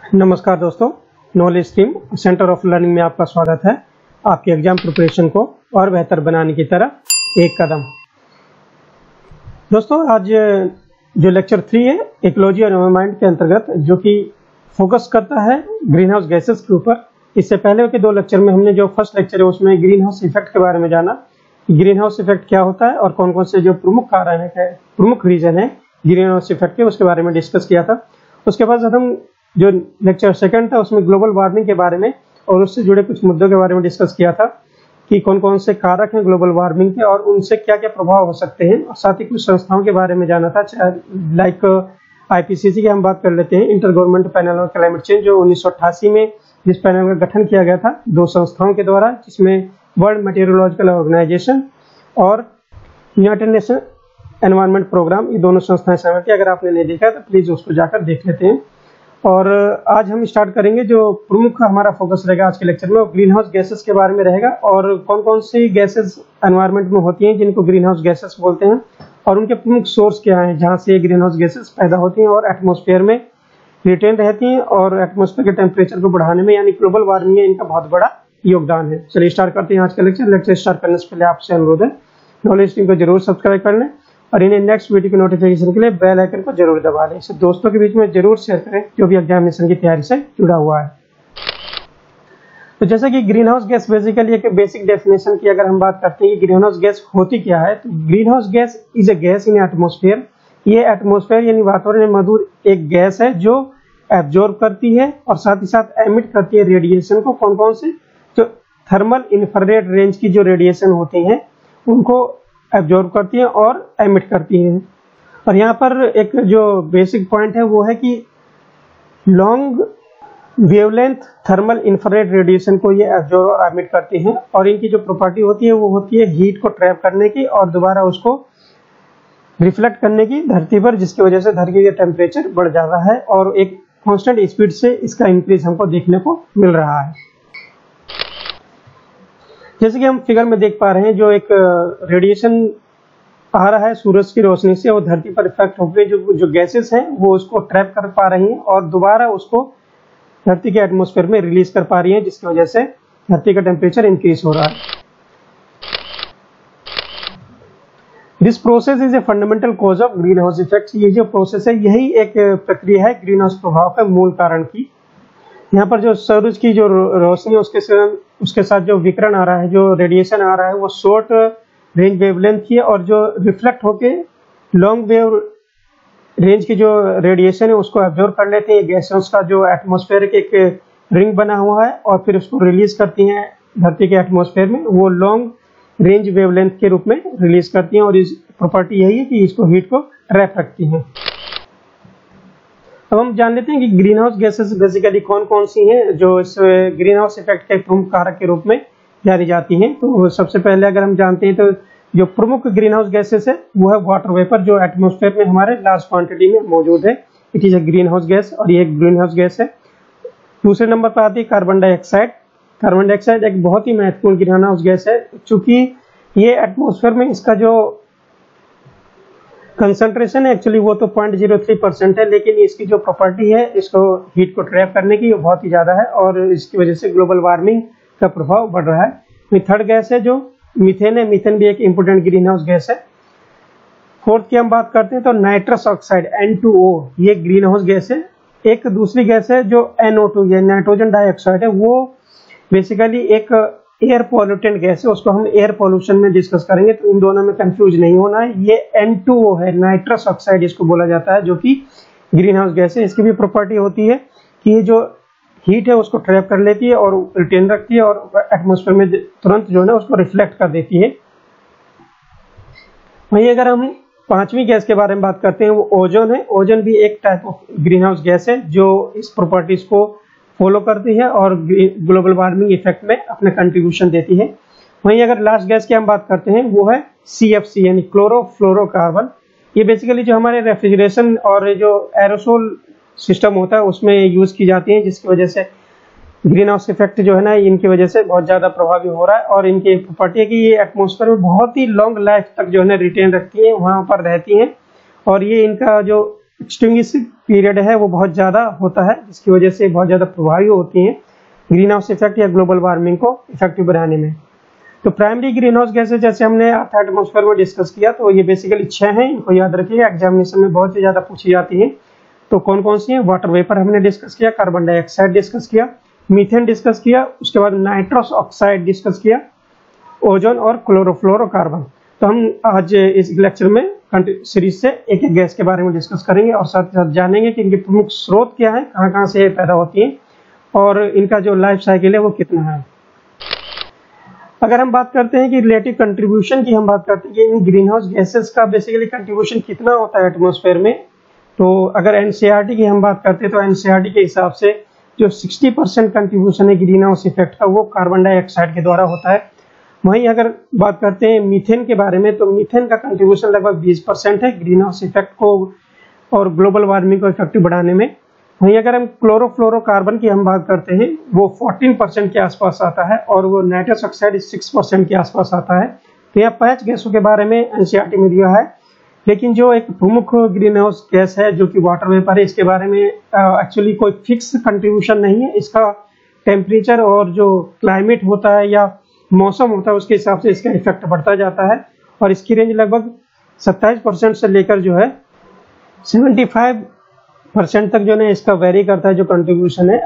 नमस्कार दोस्तों, knowledge stream centre of learning में आपका स्वागत है। आपके एग्जाम प्रिपरेशन को और बेहतर बनाने की तरफ एक कदम। दोस्तों, आज जो लेक्चर 3 है इकोलॉजी और एनवायरनमेंट के अंतर्गत, जो कि फोकस करता है ग्रीन हाउस गैसेस के ऊपर। इससे पहले के 2 लेक्चर में हमने जो फर्स्ट लेक्चर है उसमें ग्रीन हाउस इफेक्ट के बारे में जाना, ग्रीन हाउस इफेक्ट क्या होता है और कौन कौन से जो प्रमुख कारण है, प्रमुख रीजन है ग्रीन हाउस इफेक्ट के, उसके बारे में डिस्कस किया था। उसके बाद हम जो लेक्चर सेकंड था उसमें ग्लोबल वार्मिंग के बारे में और उससे जुड़े कुछ मुद्दों के बारे में डिस्कस किया था कि कौन कौन से कारक हैं ग्लोबल वार्मिंग के और उनसे क्या क्या प्रभाव हो सकते हैं। और साथ ही कुछ संस्थाओं के बारे में जाना था, लाइक आईपीसीसी की हम बात कर लेते हैं, inter government panel on climate change, जो 1988 में जिस पैनल का गठन किया गया था 2 संस्थाओं के द्वारा, जिसमें वर्ल्ड मेटीरियोलॉजिकल ऑर्गेनाइजेशन और यूनाइटेड नेशन एनवायरनमेंट प्रोग्राम, ये दोनों संस्थाएं शामिल थी। अगर आपने नहीं देखा तो प्लीज उसको जाकर देख लेते हैं। और आज हम स्टार्ट करेंगे, जो प्रमुख हमारा फोकस रहेगा आज के लेक्चर में, वो ग्रीन हाउस गैसेस के बारे में रहेगा और कौन कौन सी गैसेस एनवायरनमेंट में होती हैं जिनको ग्रीन हाउस गैसेस बोलते हैं और उनके प्रमुख सोर्स क्या हैं जहां से ग्रीन हाउस गैसेस पैदा होती हैं और एटमॉस्फेयर में रिटेन रहती हैं और एटमॉस्फेयर के टेम्परेचर को बढ़ाने में, यानी ग्लोबल वार्मिंग में इनका बहुत बड़ा योगदान है। चलिए स्टार्ट करते हैं आज का लेक्चर। लेक्चर स्टार्ट करने से पहले आपसे अनुरोध है, नॉलेज स्ट्रीम को जरूर सब्सक्राइब कर लें और इन्हें नेक्स्ट वीडियो की नोटिफिकेशन के लिए बेल आइकन को जरूर दबा लें। इसे दोस्तों के बीच में जरूर शेयर करें जो भी एग्जामिनेशन की तैयारी से जुड़ा हुआ है। तो जैसा कि ग्रीन हाउस गैस बेसिकली एक बेसिक डेफिनेशन की अगर हम बात करते हैं कि ग्रीन हाउस गैस होती क्या है, तो green house gas is a gas in atmosphere. ये एटमॉस्फेयर यानी वातावरण में मौजूद एक गैस है जो एब्जॉर्ब करती है और साथ ही साथ एमिट करती है रेडिएशन को। कौन कौन से? जो थर्मल इंफ्रारेड रेंज की जो रेडिएशन होती हैं उनको एब्जॉर्ब करती हैं और एमिट करती हैं। और यहाँ पर एक जो बेसिक पॉइंट है वो है कि long wavelength thermal infrared radiation को ये एब्जॉर्ब और एमिट करती हैं और इनकी जो प्रॉपर्टी होती है वो होती है हीट को ट्रैप करने की और दोबारा उसको रिफ्लेक्ट करने की धरती पर, जिसकी वजह से धरती का टेम्परेचर बढ़ जाता है और एक कांस्टेंट स्पीड से इसका इंक्रीज हमको देखने को मिल रहा है। जैसे कि हम फिगर में देख पा रहे हैं, जो एक रेडिएशन आ रहा है सूरज की रोशनी से और धरती पर इफेक्ट होकर जो गैसेस हैं वो उसको ट्रैप कर पा रही हैं और दोबारा उसको धरती के एटमॉस्फेयर में रिलीज कर पा रही हैं, जिसकी वजह से धरती का टेम्परेचर इंक्रीज हो रहा है। This process is a fundamental cause of green house effect. ये जो प्रोसेस है यही एक प्रक्रिया है ग्रीन हाउस प्रभाव के मूल कारण की। यहाँ पर जो सूरज की जो रोशनी उसके साथ जो विकिरण आ रहा है, जो रेडिएशन आ रहा है, वो शॉर्ट रेंज वेवलेंथ की है और जो रिफ्लेक्ट होके लॉन्ग वेव रेंज की जो रेडिएशन है उसको एब्जॉर्ब कर लेते हैं। गैसेस का जो एटमॉस्फेयर के एक रिंग बना हुआ है और फिर उसको रिलीज करती हैं धरती के एटमॉस्फेयर में, वो लॉन्ग रेंज वेवलेंथ के रूप में रिलीज करती हैं और इस प्रॉपर्टी यही है कि इसको हीट को ट्रैप रखती हैं। अब हम जान लेते हैं कि ग्रीन हाउस गैसेस बेसिकली कौन कौन सी हैं जो इस ग्रीन हाउस इफेक्ट के प्रमुख कारक के रूप में जानी जाती हैं। तो सबसे पहले अगर हम जानते हैं तो जो प्रमुख ग्रीन हाउस गैसेस है वो है वाटर वेपर, जो एटमॉस्फेयर में हमारे लार्ज क्वांटिटी में मौजूद है। It is a green house gas और ये एक ग्रीन हाउस गैस है। दूसरे नंबर पर आती है कार्बन डाइऑक्साइड। कार्बन डाइऑक्साइड एक बहुत ही महत्वपूर्ण ग्रीन हाउस गैस है, चूंकि ये एटमॉस्फेयर में इसका जो कंसंट्रेशन है एक्चुअली वो तो 0.03% है, लेकिन इसकी जो प्रॉपर्टी है इसको हीट को ट्रैप करने की बहुत ही ज्यादा है और इसकी वजह से ग्लोबल वार्मिंग का प्रभाव बढ़ रहा है। थर्ड गैस है जो मीथेन है। मीथेन भी एक इंपोर्टेंट ग्रीन हाउस गैस है। फोर्थ की हम बात करते हैं तो नाइट्रस ऑक्साइड N2O, ये ग्रीन हाउस गैस है। एक दूसरी गैस है जो NO2, ये नाइट्रोजन डाइऑक्साइड है, वो बेसिकली एक एयर पॉल्यूटेंट गैस है, उसको हम एयर पॉल्यूशन में डिस्कस करेंगे, तो इन दोनों में कंफ्यूज नहीं होना है। ये N2O है, नाइट्रस ऑक्साइड इसको बोला जाता है, जो कि ग्रीन हाउस गैस है। इसकी भी प्रॉपर्टी होती है कि ये जो हीट है उसको ट्रैप कर लेती है और रिटेन रखती है और एटमॉस्फेयर में तुरंत जो है उसको रिफ्लेक्ट कर देती है। वहीं अगर हम 5वीं गैस के बारे में बात करते हैं, वो ओजोन है। ओजोन भी एक type of green house gas है जो इस प्रॉपर्टीज को फॉलो करती है और ग्लोबल वार्मिंग इफेक्ट में अपना कंट्रीब्यूशन देती है। वहीं अगर लास्ट गैस की हम बात करते हैं वो है CFC यानी क्लोरोफ्लोरोकार्बन। ये बेसिकली जो हमारे रेफ्रिजरेशन और जो एरोसोल सिस्टम होता है उसमें यूज की जाती है, जिसकी वजह से ग्रीन हाउस इफेक्ट जो है ना इनकी वजह से बहुत ज्यादा प्रभावी हो रहा है। और इनकी प्रॉपर्टी है कि ये एटमॉस्फेयर में बहुत ही लॉन्ग लाइफ तक जो है ना रिटेन रखती है, वहां पर रहती हैं और ये इनका जो एक्सटिंग्विशिंग पीरियड है वो बहुत ज़्यादा होता है, जिसकी वजह से बहुत ज़्यादा प्रभावी होती हैं ग्रीन हाउस इफेक्ट या ग्लोबल वार्मिंग को इफेक्टिव बनाने में। तो प्राइमरी ग्रीन हाउस गैसेज जैसे हमने अर्थ एटमॉस्फेयर में डिस्कस किया, तो ये बेसिकली 6 हैं, इनको याद रखिए, एग्जामिनेशन में बहुत ही ज़्यादा पूछी जाती है। तो कौन कौन सी हैं? वाटर वेपर हमने डिस्कस किया, कार्बन डाइऑक्साइड डिस्कस किया, मीथेन डिस्कस किया, उसके बाद नाइट्रस ऑक्साइड डिस्कस किया, ओजोन और क्लोरोफ्लोरोकार्बन। तो हम आज इस लेक्चर में सीरीज से एक एक गैस के बारे में डिस्कस करेंगे और साथ साथ जानेंगे कि इनके प्रमुख स्रोत क्या है, कहाँ कहाँ से पैदा होती हैं और इनका जो लाइफ साइकिल है वो कितना है। अगर हम बात करते हैं कि रिलेटिव कंट्रीब्यूशन की, हम बात करते हैं कि इन ग्रीन हाउस गैसेस का बेसिकली कंट्रीब्यूशन कितना होता है एटमॉस्फेयर में, तो अगर एनसीईआरटी की हम बात करते हैं तो एनसीईआरटी के हिसाब से जो 60% कंट्रीब्यूशन है ग्रीन हाउस इफेक्ट का वो कार्बन डाइऑक्साइड के द्वारा होता है। वहीं अगर बात करते हैं मीथेन के बारे में, तो मीथेन का कंट्रीब्यूशन लगभग 20% है ग्रीन हाउस इफेक्ट को और ग्लोबल वार्मिंग को इफेक्टिव बढ़ाने में। वहीं अगर हम क्लोरोफ्लोरोकार्बन की हम बात करते हैं वो 14% के आसपास आता है और वो नाइट्रस ऑक्साइड 6% के आसपास आता है। तो यह 5 गैसों के बारे में एनसीईआरटी में दिया है, लेकिन जो एक प्रमुख ग्रीन हाउस गैस है जो कि वाटर वेपर है, इसके बारे में एक्चुअली कोई फिक्स कंट्रीब्यूशन नहीं है। इसका टेम्परेचर और जो क्लाइमेट होता है या मौसम होता है उसके हिसाब से इसका इफेक्ट बढ़ता जाता है और इसकी रेंज लगभग 27% से लेकर जो है 75% तक जो है इसका वेरी करता है जो कंट्रीब्यूशन है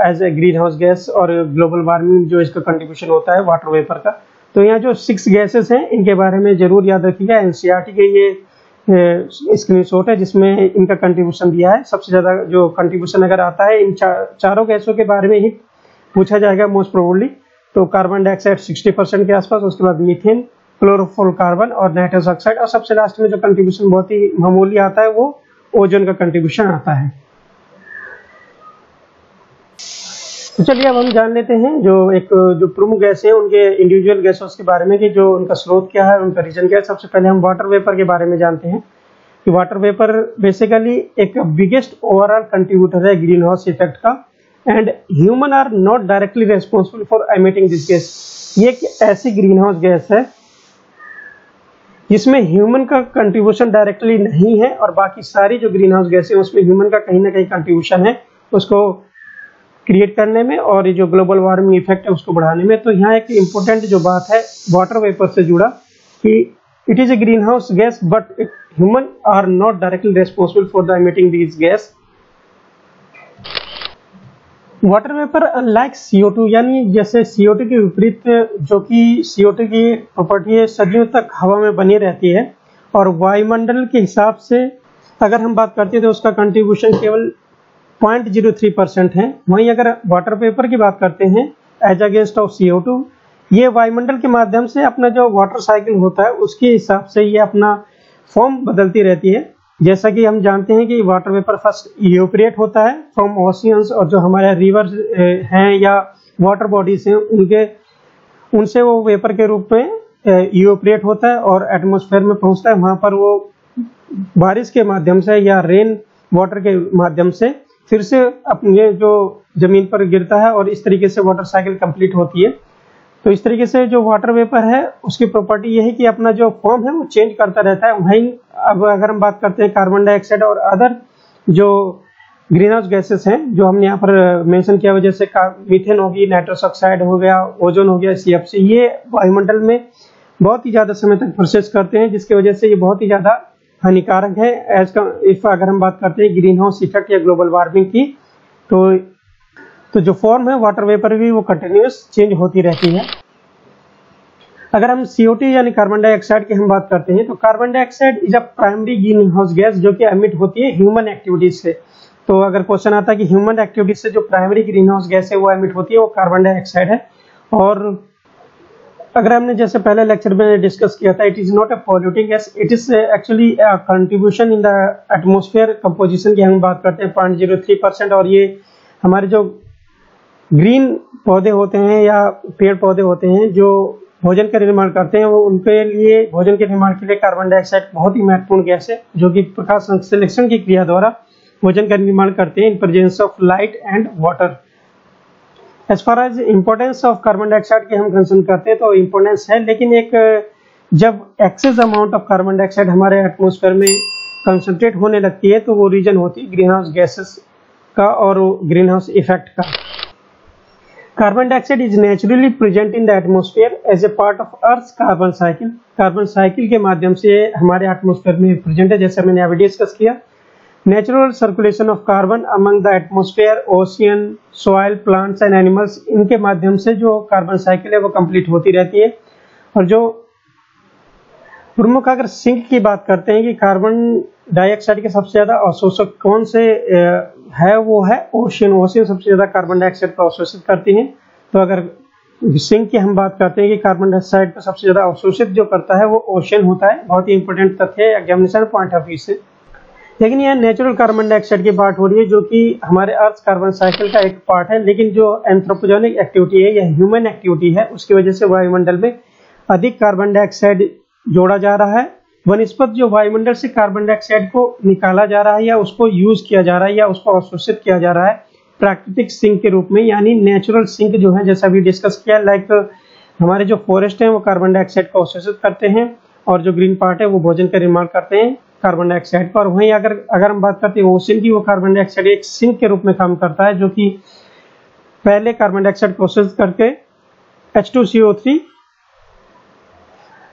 as a green house gas और ग्लोबल वार्मिंग जो इसका कंट्रीब्यूशन होता है वाटर वेपर का। तो यहाँ जो 6 गैसेस हैं इनके बारे में जरूर याद रखिएगा। एनसीईआरटी के ये स्क्रीनशॉट है जिसमें इनका कंट्रीब्यूशन दिया है। सबसे ज्यादा जो कंट्रीब्यूशन अगर आता है इन चारों गैसों के बारे में ही पूछा जाएगा मोस्ट प्रोबेबली। तो कार्बन डाइऑक्साइड 60% के आसपास, उसके बाद मीथेन, क्लोरोफ्लोरोकार्बन और नाइट्रस ऑक्साइड, और सबसे लास्ट में जो कंट्रीब्यूशन बहुत ही मामूली आता है वो ओजोन का कंट्रीब्यूशन आता है। तो चलिए अब हम जान लेते हैं जो प्रमुख गैस है उनके इंडिविजुअल गैसों के बारे में कि जो उनका स्रोत क्या है, उनका रीजन क्या है। सबसे पहले हम वाटर वेपर के बारे में जानते हैं कि वाटर वेपर बेसिकली एक बिगेस्ट ओवरऑल कंट्रीब्यूटर है ग्रीन हाउस इफेक्ट का and human are not directly responsible for emitting this gas. ये एक ऐसी ग्रीन हाउस गैस है जिसमें ह्यूमन का कंट्रीब्यूशन डायरेक्टली नहीं है और बाकी सारी जो ग्रीन हाउस गैस है उसमें ह्यूमन का कहीं ना कहीं कंट्रीब्यूशन है उसको क्रिएट करने में और ये जो ग्लोबल वार्मिंग इफेक्ट है उसको बढ़ाने में। तो यहाँ एक इम्पोर्टेंट जो बात है वाटर वेपर से जुड़ा कि it is a green house gas but human are not directly responsible for the emitting this gas. Water vapour unlike CO2, यानी जैसे CO2 के विपरीत जो कि CO2 की प्रॉपर्टी है सदियों तक हवा में बनी रहती है और वायुमंडल के हिसाब से अगर हम बात करते हैं तो उसका कंट्रीब्यूशन केवल 0.03% है। वहीं अगर वाटर वेपर की बात करते हैं एज अगेंस्ट ऑफ CO2, ये वायुमंडल के माध्यम से अपना जो वाटर साइकिल होता है उसके हिसाब से ये अपना फॉर्म बदलती रहती है। जैसा कि हम जानते हैं कि वाटर वेपर फर्स्ट इवेपोरेट होता है फ्रॉम ओशियंस और जो हमारे रिवर्स हैं या वाटर बॉडीज हैं उनसे वो वेपर के रूप में इवेपोरेट होता है और एटमॉस्फेयर में पहुंचता है। वहां पर वो बारिश के माध्यम से या रेन वाटर के माध्यम से फिर से अपने जो जमीन पर गिरता है और इस तरीके से वाटर साइकिल कंप्लीट होती है। तो इस तरीके से जो वाटर वेपर है उसकी प्रॉपर्टी यह है कि अपना जो फॉर्म है वो चेंज करता रहता है। वहीं अब अगर हम बात करते हैं कार्बन डाइऑक्साइड और अदर जो ग्रीन हाउस गैसेस हैं जो हमने यहाँ पर मेंशन किया, जैसे मीथेन होगी, नाइट्रस ऑक्साइड हो गया, ओजोन हो गया, CFC, ये वायुमंडल में बहुत ही ज्यादा समय तक प्रोसेस करते हैं जिसकी वजह से ये बहुत ही ज्यादा हानिकारक है। अगर हम बात करते हैं ग्रीन हाउस इफेक्ट या ग्लोबल वार्मिंग की, तो जो फॉर्म है वाटर वेपर भी वो कंटिन्यूस चेंज होती रहती है। अगर हम CO2 यानी कार्बन डाइऑक्साइड की हम बात करते हैं तो carbon dioxide is a primary green house gas जो कि एमिट होती है ह्यूमन एक्टिविटीज से। तो अगर क्वेश्चन आता है कि ह्यूमन एक्टिविटीज से जो प्राइमरी ग्रीन हाउस गैस है वो एमिट होती है वो कार्बन डाइऑक्साइड है। और अगर हमने जैसे पहले लेक्चर में डिस्कस किया था it is not a polluting gas, it is actually contribution in the atmosphere composition की हम बात करते हैं 0.03%। और ये हमारे जो ग्रीन पौधे होते हैं या पेड़ पौधे होते हैं जो भोजन का निर्माण करते हैं वो उनके लिए भोजन के निर्माण के लिए कार्बन डाइऑक्साइड बहुत ही महत्वपूर्ण गैस है जो कि प्रकाश संश्लेषण की क्रिया द्वारा भोजन का निर्माण करते हैं in presence of light and water. As far as importance of carbon dioxide की हम कंसर्न करते हैं तो इम्पोर्टेंस है, लेकिन एक जब excess amount of carbon dioxide हमारे एटमॉस्फेयर में कंसंट्रेट होने लगती है तो वो रीजन होती है ग्रीन हाउस गैसेस का और ग्रीन हाउस इफेक्ट का। Carbon dioxide is naturally present in the atmosphere as a part of earth carbon cycle. Carbon cycle के माध्यम से हमारे एटमॉस्फेयर में प्रेजेंट है, जैसे मैंने अभी डिस्कस किया। Natural circulation of carbon among the atmosphere, ocean, soil, plants and animals, इनके माध्यम से जो कार्बन साइकिल है वो कंप्लीट होती रहती है। और जो प्रमुख अगर सिंक की बात करते हैं कि कार्बन डाइऑक्साइड के सबसे ज्यादा अवशोषक कौन से है, वो है ओशियन। ओशियन सबसे ज्यादा कार्बन डाइऑक्साइड को अवशोषित करती है। तो अगर सिंक की हम बात करते हैं कि कार्बन डाइऑक्साइड को सबसे ज्यादा अवशोषित जो करता है वो ओशियन होता है। बहुत ही इंपॉर्टेंट तथ्य है एग्जामिनेशन पॉइंट ऑफ व्यू से। लेकिन यह नेचुरल कार्बन डाइऑक्साइड की बात हो रही है जो कि हमारे अर्थ कार्बन साइकिल का एक पार्ट है, लेकिन जो एंथ्रोपोजेनिक एक्टिविटी है, यह ह्यूमन एक्टिविटी है, उसकी वजह से वायुमंडल में अधिक कार्बन डाइऑक्साइड जोड़ा जा रहा है। वनस्पत जो वायुमंडल से कार्बन डाइऑक्साइड को निकाला जा रहा है या उसको यूज किया जा रहा है या उसको अवशोषित किया जा रहा है प्राकृतिक सिंक के रूप में, यानी नेचुरल सिंक जो है, जैसा अभी डिस्कस किया। लाइक हमारे जो फॉरेस्ट है वो कार्बन डाइऑक्साइड को अवशोषित करते हैं और जो ग्रीन पार्ट है वो भोजन का निर्माण करते हैं कार्बन डाइऑक्साइड का। और वहीं अगर हम बात करते हैं ओशन की, वो कार्बन डाइऑक्साइड एक सिंक के रूप में काम करता है जो कि पहले कार्बन डाइऑक्साइड को अवशोषित करके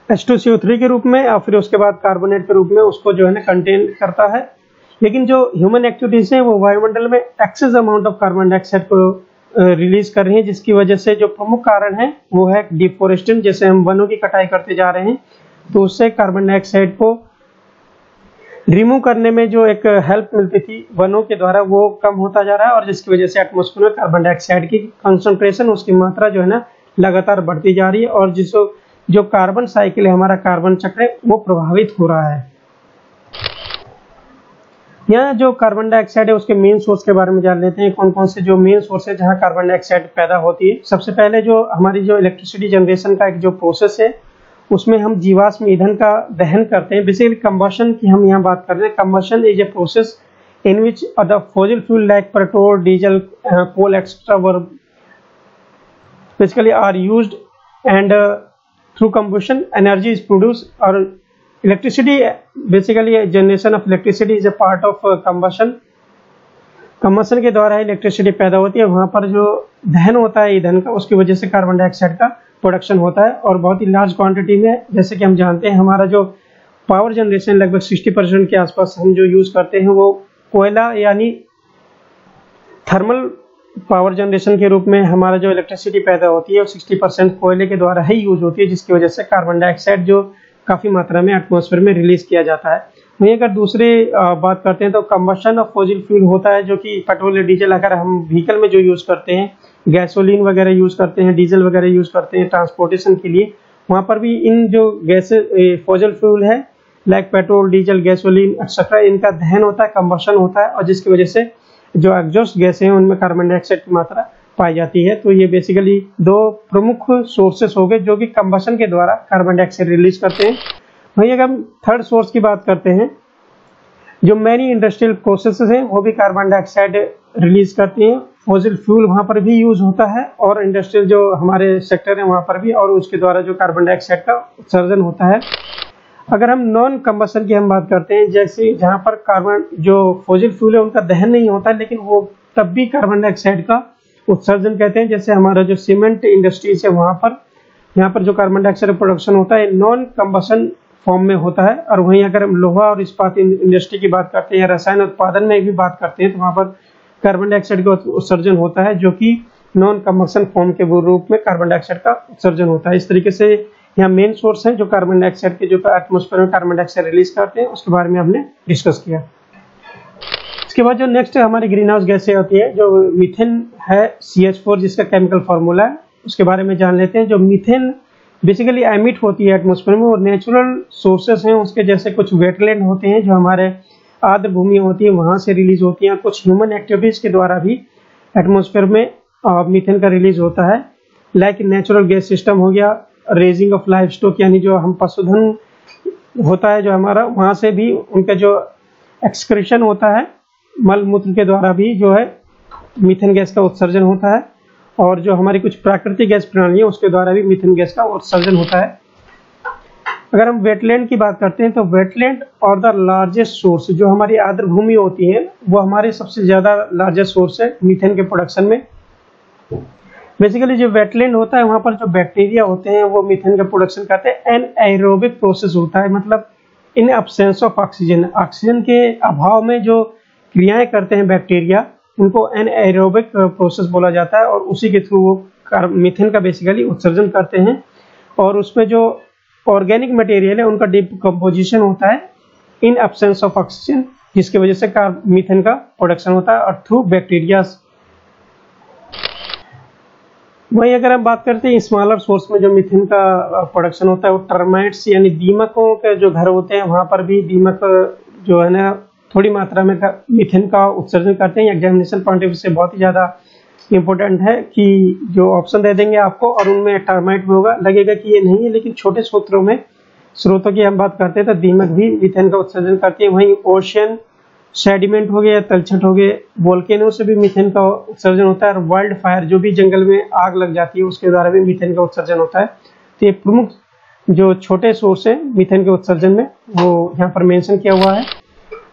H2CO3 के रूप में और फिर उसके बाद कार्बोनेट के रूप में उसको जो है ना कंटेन करता है। लेकिन जो ह्यूमन एक्टिविटीज है वो वायुमंडल में excess amount of carbon dioxide को रिलीज कर रही है, जिसकी वजह से जो प्रमुख कारण है वो है डिफोरेस्टेशन। जैसे हम वनों की कटाई करते जा रहे हैं तो उससे कार्बन डाइऑक्साइड को रिमूव करने में जो एक हेल्प मिलती थी वनों के द्वारा वो कम होता जा रहा है, और जिसकी वजह से एटमॉस्फेयर में कार्बन डाइऑक्साइड की कंसंट्रेशन, उसकी मात्रा जो है ना लगातार बढ़ती जा रही है और जो कार्बन साइकिल है, हमारा कार्बन चक्र है, वो प्रभावित हो रहा है। यहाँ जो कार्बन डाइऑक्साइड है उसके मेन सोर्स के बारे में जान लेते हैं। कौन कौन से जो मेन सोर्स है जहाँ कार्बन डाइऑक्साइड पैदा होती है। सबसे पहले जो हमारी जो इलेक्ट्रिसिटी जनरेशन का एक जो प्रोसेस है उसमें हम जीवाश्म ईंधन का दहन करते हैं। बेसिकली कंबशन की हम यहाँ बात कर रहे हैं। Combustion is a process in which the fossil fuel like petrol, diesel, coal etcetera were basically are used and through combustion energy is produced। और electricity basically generation of electricity is a part of combustion। combustion के द्वारा electricity पैदा होती है। वहां पर जो दहन होता है ईंधन का, उसकी वजह से कार्बन डाइऑक्साइड का प्रोडक्शन होता है और बहुत ही लार्ज क्वांटिटी में। जैसे कि हम जानते हैं हमारा जो पावर जनरेशन लगभग 60% के आसपास हम जो यूज करते हैं वो कोयला यानी थर्मल पावर जनरेशन के रूप में हमारा जो इलेक्ट्रिसिटी पैदा होती है वो 60% कोयले के द्वारा ही यूज होती है, जिसकी वजह से कार्बन डाइऑक्साइड जो काफी मात्रा में एटमॉस्फेयर में रिलीज किया जाता है। वहीं अगर दूसरे बात करते हैं तो कंबशन ऑफ फॉसिल फ्यूल होता है जो कि पेट्रोल या डीजल, अगर हम व्हीकल में जो यूज करते हैं, गैसोलीन वगैरह यूज करते हैं, डीजल वगैरह यूज करते हैं ट्रांसपोर्टेशन के लिए, वहां पर भी इन जो गैसेज फॉसिल फ्यूल है like petrol, diesel, gasoline etcetera, इनका दहन होता है, कंबशन होता है और जिसकी वजह से जो एग्जॉस्ट गैस हैं उनमें कार्बन डाइऑक्साइड की मात्रा पाई जाती है। तो ये बेसिकली दो प्रमुख सोर्सेस हो गए जो कि कंबशन के द्वारा कार्बन डाइऑक्साइड रिलीज करते हैं। वहीं अगर हम थर्ड सोर्स की बात करते हैं, जो मैनी इंडस्ट्रियल प्रोसेसेस हैं वो भी कार्बन डाइऑक्साइड रिलीज करती हैं। फॉसिल फ्यूल वहां पर भी यूज होता है और इंडस्ट्रियल जो हमारे सेक्टर है वहां पर भी, और उसके द्वारा जो कार्बन डाइऑक्साइड का उत्सर्जन होता है। अगर हम नॉन कंबशन की हम बात करते हैं, जैसे जहां पर कार्बन जो फॉसिल फ्यूल है उनका दहन नहीं होता लेकिन वो तब भी कार्बन डाइऑक्साइड का उत्सर्जन कहते हैं। जैसे हमारा जो सीमेंट इंडस्ट्रीज है वहां पर, यहाँ पर जो कार्बन डाइऑक्साइड प्रोडक्शन होता है नॉन कंबशन फॉर्म में होता है। और वहीं अगर हम लोहा और इस्पात इंडस्ट्री की बात करते हैं या रसायन उत्पादन में भी बात करते हैं तो वहां पर कार्बन डाइऑक्साइड का उत्सर्जन होता है जो कि नॉन कंबशन फॉर्म के रूप में कार्बन डाइऑक्साइड का उत्सर्जन होता है। इस तरीके से यहाँ मेन सोर्स है जो कार्बन डाइऑक्साइड के जो एटमॉस्फेयर में कार्बन डाइऑक्साइड रिलीज करते हैं, उसके बारे में हमने डिस्कस किया। इसके बाद जो नेक्स्ट हमारी ग्रीन हाउस गैसें होती है, जो मीथेन है CH4 जिसका केमिकल फार्मूला है, उसके बारे में जान लेते हैं। जो मीथेन बेसिकली एमिट होती है एटमॉस्फेयर में, और नेचुरल सोर्सेस हैं उसके, जैसे कुछ वेटलैंड होते हैं जो हमारे आर्द्र भूमि होती है वहां से रिलीज होती हैं। कुछ ह्यूमन एक्टिविटीज के द्वारा भी एटमॉस्फेयर में मीथेन का रिलीज होता है। लाइक नेचुरल गैस सिस्टम हो गया, रेजिंग ऑफ लाइफ स्टॉक यानी जो हम पशुधन होता है जो हमारा, वहां से भी उनका जो एक्सक्रीशन होता है मल मूत्र के द्वारा भी जो है मीथेन गैस का उत्सर्जन होता है। और जो हमारी कुछ प्राकृतिक गैस प्रणाली है उसके द्वारा भी मीथेन गैस का उत्सर्जन होता है। अगर हम वेटलैंड की बात करते हैं तो वेटलैंड और द लार्जेस्ट सोर्स, जो हमारी आर्द्र भूमि होती है वो हमारे सबसे ज़्यादा लार्जेस्ट सोर्स है मीथेन के प्रोडक्शन में। बेसिकली जो वेटलैंड होता है वहाँ पर जो बैक्टीरिया होते हैं वो मीथेन का प्रोडक्शन करते हैं। एनएरोबिक प्रोसेस होता है, मतलब in absence of oxygen, oxygen के अभाव में जो क्रियाएं करते हैं बैक्टीरिया, उनको एनएरोबिक प्रोसेस बोला जाता है और उसी के थ्रू वो मीथेन का बेसिकली उत्सर्जन करते हैं। और उसमें जो ऑर्गेनिक मटेरियल है उनका डिकम्पोजिशन होता है इन एब्सेंस ऑफ ऑक्सीजन, जिसकी वजह से मीथेन का प्रोडक्शन होता है और थ्रू बैक्टीरिया। वही अगर हम बात करते हैं स्मॉलर सोर्स में जो मीथेन का प्रोडक्शन होता है वो टर्माइट्स यानी दीमकों के जो घर होते हैं वहाँ पर भी दीमक जो है ना थोड़ी मात्रा में मीथेन का उत्सर्जन करते हैं। एग्जामिनेशन पॉइंट ऑफ व्यू से बहुत ही ज़्यादा इम्पोर्टेंट है कि जो ऑप्शन दे देंगे आपको और उनमें टर्माइट में होगा, लगेगा कि ये नहीं है, लेकिन छोटे स्रोतों की हम बात करते हैं तो दीमक भी मीथेन का उत्सर्जन करती है। वहीं ओशियन सेडिमेंट हो गया, तलछट हो गए, वोल्केनो से भी मीथेन का उत्सर्जन होता है और वाइल्ड फायर, जो भी जंगल में आग लग जाती है उसके द्वारा भी मीथेन का उत्सर्जन होता है। तो ये प्रमुख जो छोटे सोर्स है मीथेन के उत्सर्जन में वो यहाँ पर मेंशन किया हुआ है।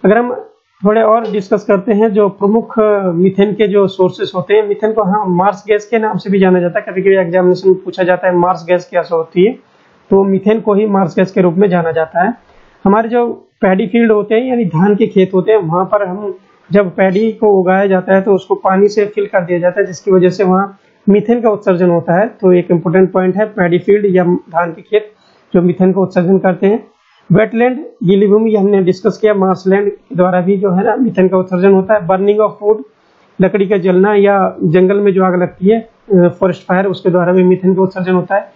अगर हम थोड़े और डिस्कस करते हैं जो प्रमुख मीथेन के जो सोर्सेस होते हैं, मीथेन को हम मार्स गैस के नाम से भी जाना जाता है। कभी कभी एग्जामिनेशन में पूछा जाता है मार्स गैस क्या होती है, तो मीथेन को ही मार्स गैस के रूप में जाना जाता है। हमारे जो पैडी फील्ड होते हैं यानी धान के खेत होते हैं, वहाँ पर हम जब पैडी को उगाया जाता है तो उसको पानी से फिल कर दिया जाता है, जिसकी वजह से वहाँ मीथेन का उत्सर्जन होता है। तो एक इम्पोर्टेंट पॉइंट है पैडी फील्ड या धान के खेत जो मीथेन का उत्सर्जन करते हैं। वेटलैंड गीली भूमि हमने डिस्कस किया, मार्सलैंड के द्वारा भी जो है ना मीथेन का उत्सर्जन होता है। बर्निंग ऑफ फूड, लकड़ी का जलना या जंगल में जो आग लगती है फॉरेस्ट फायर, उसके द्वारा भी मीथेन का उत्सर्जन होता है।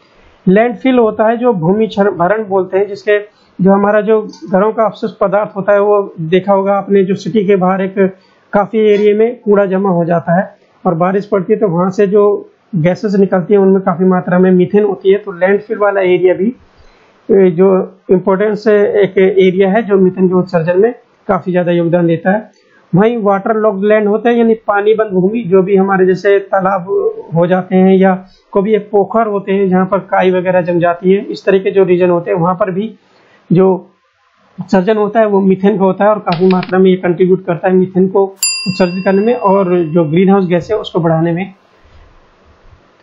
लैंडफिल होता है जो भूमि भरण बोलते हैं, जिसके जो हमारा जो घरों का अवशिष्ट पदार्थ होता है वो देखा होगा आपने, जो सिटी के बाहर एक काफी एरिया में कूड़ा जमा हो जाता है और बारिश पड़ती है तो वहां से जो गैसेस निकलती है उनमें काफी मात्रा में मीथेन होती है। तो लैंडफिल वाला एरिया भी जो इम्पोर्टेंस एक एरिया है जो मीथेन के उत्सर्जन में काफी ज्यादा योगदान देता है। वहीं वाटर लॉक्ड लैंड होते हैं यानी पानी बंद भूमि, जो भी हमारे जैसे तालाब हो जाते हैं या कोई एक पोखर होते हैं जहाँ पर काई वगैरह जम जाती है, इस तरह के जो रीजन होते हैं वहां पर भी जो उत्सर्जन होता है वो मीथेन का होता है और काफी मात्रा में ये कंट्रीब्यूट करता है मीथेन को उत्सर्जित करने में और जो ग्रीन हाउस गैस है उसको बढ़ाने में।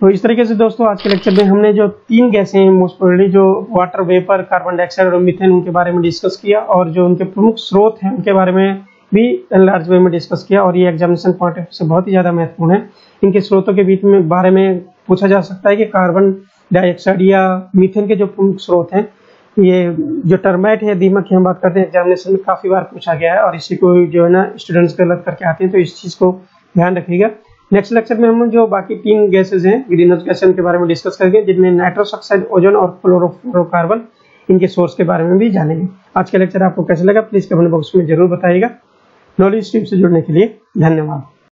तो इस तरीके से दोस्तों आज के लेक्चर में हमने जो 3 गैसें हैं मोस्ट प्रोबेबली, जो वाटर वेपर, कार्बन डाइऑक्साइड और मीथेन, उनके बारे में डिस्कस किया और जो उनके प्रमुख स्रोत हैं उनके बारे में भी लार्ज वे में डिस्कस किया। और ये एग्जामिनेशन पॉइंट ऑफ व्यू से बहुत ही ज्यादा महत्वपूर्ण है। इनके स्रोतों के बीच में बारे में पूछा जा सकता है कि कार्बन डाइऑक्साइड या मीथेन के जो प्रमुख स्रोत हैं, ये जो टर्माइट है, दीमक की हम बात करते हैं, एग्जामिनेशन में काफी बार पूछा गया है और इसी को जो है ना स्टूडेंट्स गलत करके आते हैं, तो इस चीज को ध्यान रखिएगा। नेक्स्ट लेक्चर में हम जो बाकी 3 गैसेज हैं ग्रीन हाउस गैस, उनके बारे में डिस्कस करेंगे, जिनमें नाइट्रस ऑक्साइड, ओजोन और फ्लोरोकार्बन, इनके सोर्स के बारे में भी जानेंगे। आज का लेक्चर आपको कैसा लगा प्लीज कमेंट बॉक्स में जरूर बताइएगा। नॉलेज स्ट्रीम से जुड़ने के लिए धन्यवाद।